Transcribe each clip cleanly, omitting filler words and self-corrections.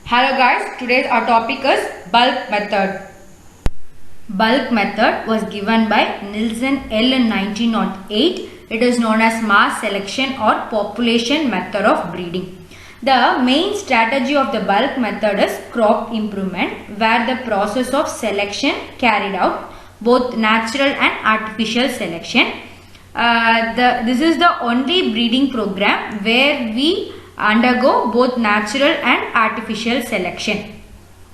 Hello guys, today's our topic is bulk method. Bulk method was given by Nielsen L in 1908. It is known as mass selection or population method of breeding. The main strategy of the bulk method is crop improvement, where the process of selection carried out both natural and artificial selection. This is the only breeding program where we undergo both natural and artificial selection.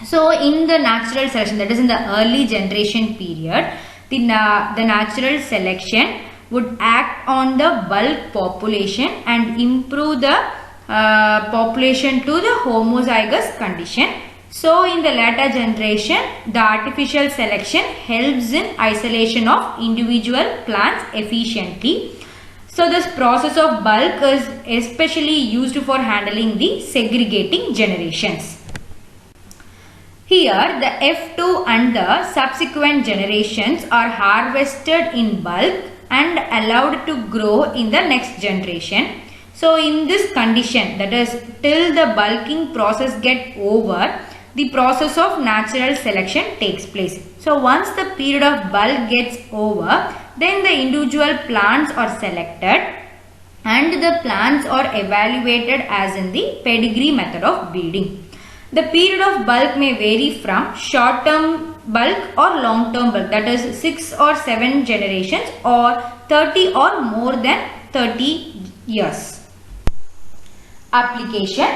So in the natural selection, that is in the early generation period, the natural selection would act on the bulk population and improve the population to the homozygous condition. So in the later generation, the artificial selection helps in isolation of individual plants efficiently. So this process of bulk is especially used for handling the segregating generations. Here the F2 and the subsequent generations are harvested in bulk and allowed to grow in the next generation. So in this condition, that is till the bulking process get over, the process of natural selection takes place. So once the period of bulk gets over, then the individual plants are selected and the plants are evaluated as in the pedigree method of breeding. The period of bulk may vary from short-term bulk or long-term bulk, that is 6 or 7 generations or 30 or more than 30 years. Application: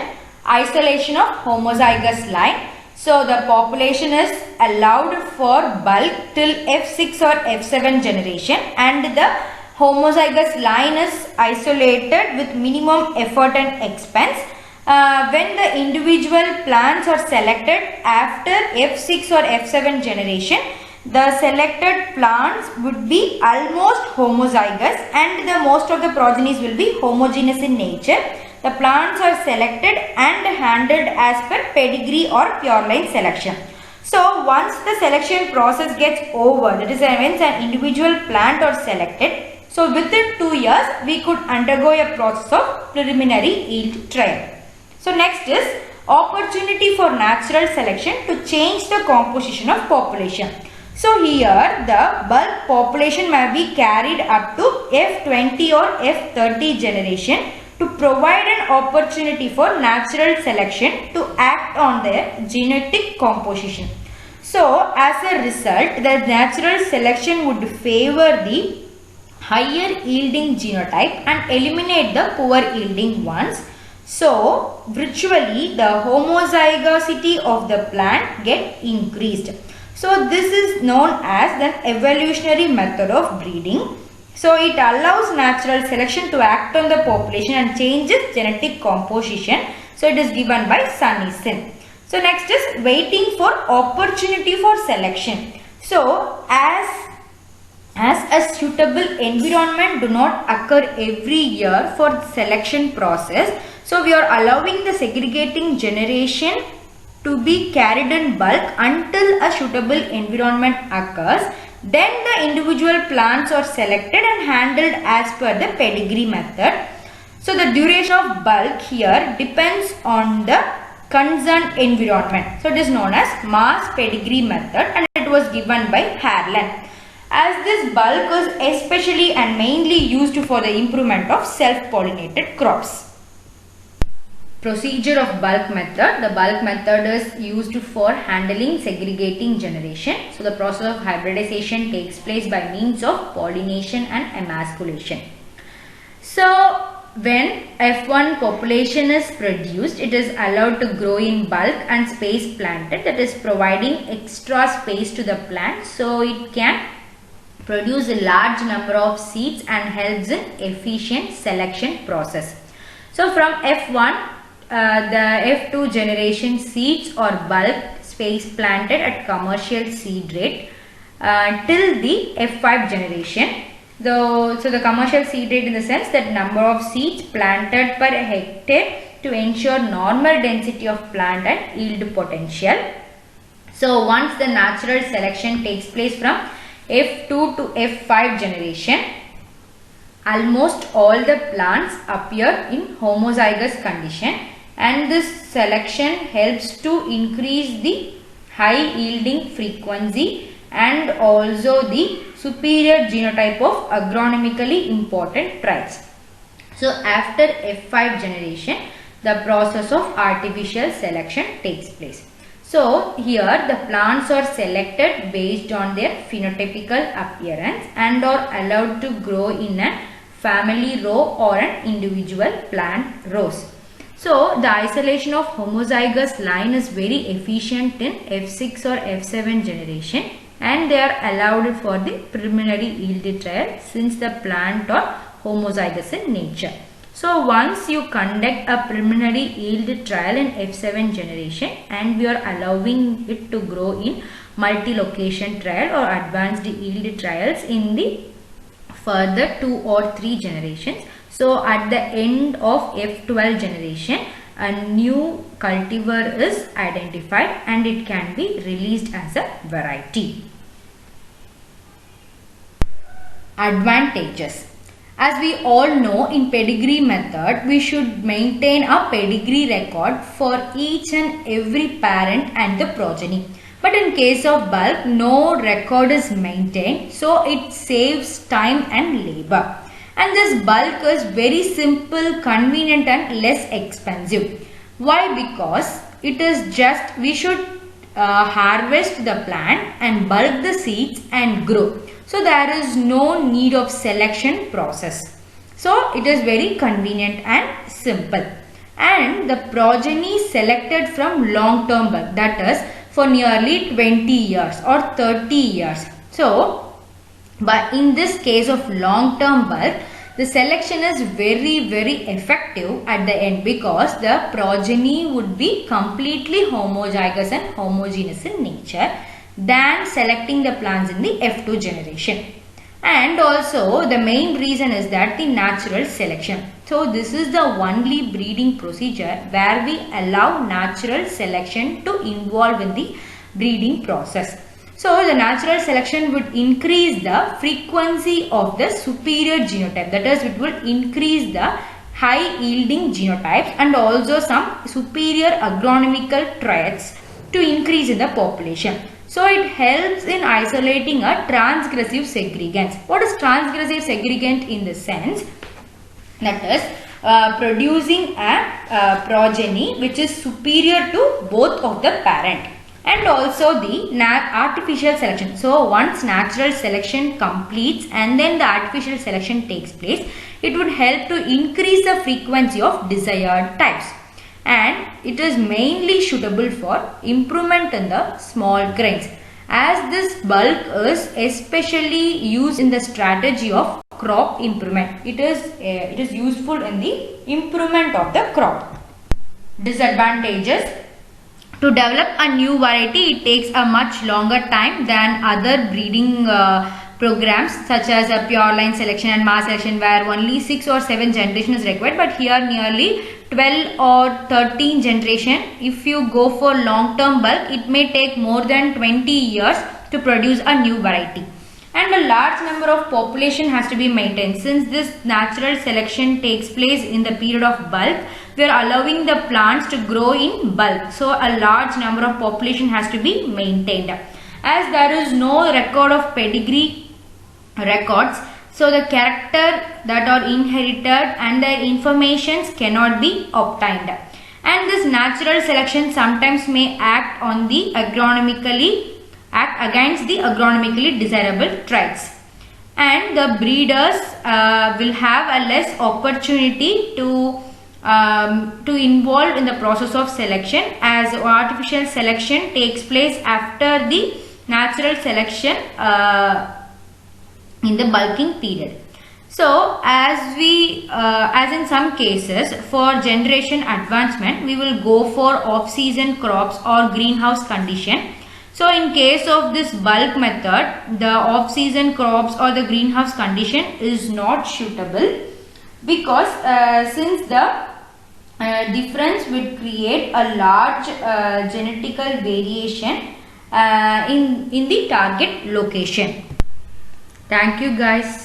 isolation of homozygous line. So the population is allowed for bulk till F6 or F7 generation and the homozygous line is isolated with minimum effort and expense. When the individual plants are selected after F6 or F7 generation, the selected plants would be almost homozygous and the most of the progenies will be homogeneous in nature. The plants are selected and handled as per pedigree or pure line selection. So once the selection process gets over, that is when an individual plant are selected, so within 2 years we could undergo a process of preliminary yield trial. So next is opportunity for natural selection to change the composition of population. So here the bulk population may be carried up to F20 or F30 generation to provide an opportunity for natural selection to act on their genetic composition. So as a result, the natural selection would favor the higher yielding genotype and eliminate the poor yielding ones. So virtually the homozygosity of the plant get increased. So this is known as the evolutionary method of breeding. So it allows natural selection to act on the population and change its genetic composition. So it is given by Sunny Sin. So next is waiting for opportunity for selection. So as a suitable environment do not occur every year for the selection process, so we are allowing the segregating generation to be carried in bulk until a suitable environment occurs. Then the individual plants are selected and handled as per the pedigree method. So the duration of bulk here depends on the concerned environment. So it is known as mass pedigree method and it was given by Harlan. As this bulk is especially and mainly used for the improvement of self-pollinated crops. Procedure of bulk method. The bulk method is used for handling segregating generation. So the process of hybridization takes place by means of pollination and emasculation. So when F1 population is produced, it is allowed to grow in bulk and space planted, that is providing extra space to the plant so it can produce a large number of seeds and helps in efficient selection process. So from F1, the F2 generation seeds or bulk space planted at commercial seed rate till the F5 generation. So the commercial seed rate in the sense that number of seeds planted per hectare to ensure normal density of plant and yield potential. So once the natural selection takes place from F2 to F5 generation, almost all the plants appear in homozygous condition and this selection helps to increase the high yielding frequency and also the superior genotype of agronomically important traits. So after F5 generation, the process of artificial selection takes place. So here the plants are selected based on their phenotypical appearance and are allowed to grow in a family row or an individual plant rows. So the isolation of homozygous line is very efficient in F6 or F7 generation, and they are allowed for the preliminary yield trial since the plant are homozygous in nature. So once you conduct a preliminary yield trial in F7 generation and we are allowing it to grow in multi-location trial or advanced yield trials in the further 2 or 3 generations. So at the end of F12 generation, a new cultivar is identified and it can be released as a variety. Advantages. As we all know, in pedigree method, we should maintain a pedigree record for each and every parent and the progeny. But in case of bulk, no record is maintained, so it saves time and labor. And this bulk is very simple, convenient and less expensive. Why? Because it is just, we should harvest the plant and bulk the seeds and grow. So there is no need of selection process. So it is very convenient and simple. And the progeny selected from long-term bulk, that is for nearly 20 years or 30 years. So but in this case of long-term bulk, the selection is very effective at the end because the progeny would be completely homozygous and homogeneous in nature than selecting the plants in the F2 generation. And also the main reason is that the natural selection. So this is the only breeding procedure where we allow natural selection to involve in the breeding process. So the natural selection would increase the frequency of the superior genotype, that is it would increase the high yielding genotypes and also some superior agronomical traits to increase in the population. So it helps in isolating a transgressive segregants. What is transgressive segregant in the sense? That is producing a progeny which is superior to both of the parent. And also the artificial selection. So once natural selection completes and then the artificial selection takes place, it would help to increase the frequency of desired types. And it is mainly suitable for improvement in the small grains. As this bulk is especially used in the strategy of crop improvement. It is useful in the improvement of the crop. Disadvantages. To develop a new variety, it takes a much longer time than other breeding programs such as a pure line selection and mass selection where only 6 or 7 generations is required, but here nearly 12 or 13 generation. If you go for long term bulk, it may take more than 20 years to produce a new variety. And a large number of population has to be maintained. Since this natural selection takes place in the period of bulk, we are allowing the plants to grow in bulk. So a large number of population has to be maintained. As there is no record of pedigree records, so the character that are inherited and the informations cannot be obtained. And this natural selection sometimes may act against the agronomically desirable traits. And the breeders will have a less opportunity to involve in the process of selection, as artificial selection takes place after the natural selection in the bulking period. So as in some cases for generation advancement, we will go for off-season crops or greenhouse condition. So in case of this bulk method, the off-season crops or the greenhouse condition is not suitable because since the difference would create a large genetical variation in the target location. Thank you guys.